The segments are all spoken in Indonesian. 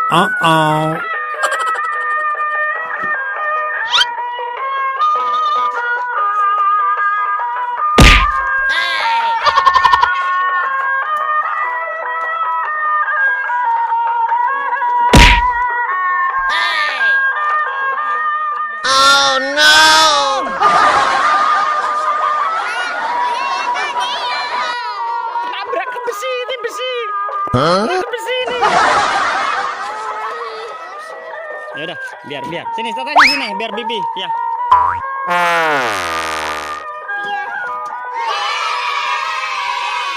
Uh-oh. Oh no! Nabrak ke besi ini besi. Huh? Ke besi ini. Ya udah, biar. Sini, tatanya sini, biar Bibi. Ya.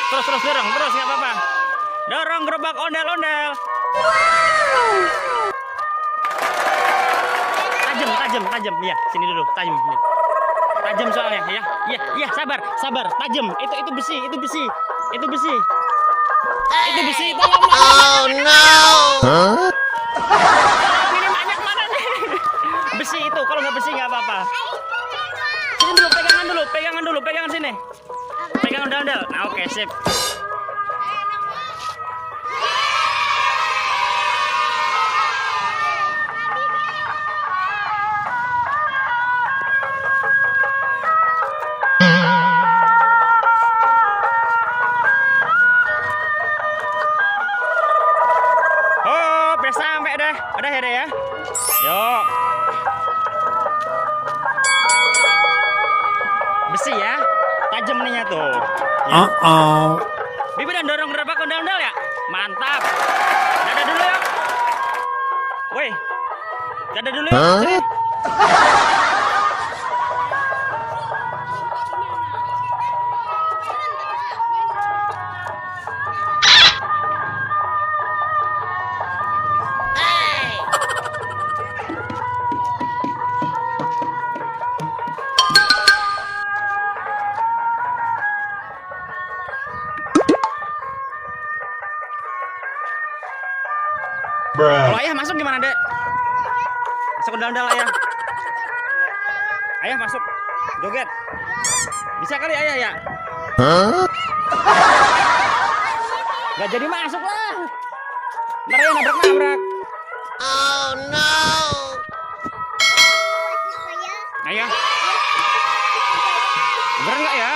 Terus dorong, terus nggak apa-apa. Dorong gerobak ondel-ondel. Tajam. Iya, sini dulu, tajam. Nih. Tajam soalnya, ya. Iya, sabar. Tajam. Itu besi. Itu besi. Tolong. Oh no! Huh? Ini banyak mana nih? Besi itu, kalau nggak besi nggak apa-apa. Sini dulu, pegangan sini. Pegang ondel-ondel. Nah, oke, sip. Oh, udah sampai dah. Udah ya, ya. Yuk. Besi ya. Tajam ininya tuh. Ya. Uh-oh. Bibi dan dorong gerobak ondel-ondel ya. Mantap. Dadah dulu ya. Woi. Dadah dulu ya. Hah? Sini. Bruh. Kalau ayah masuk gimana, Dek? Masuk ondel-ondel ayah. Ayah masuk. Joget. Bisa kali ayah ya? Huh? Gak jadi masuk lah. Ntar ayah nabrak. Oh no! Ayah. Bener nggak ya?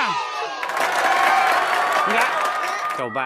Enggak. Coba.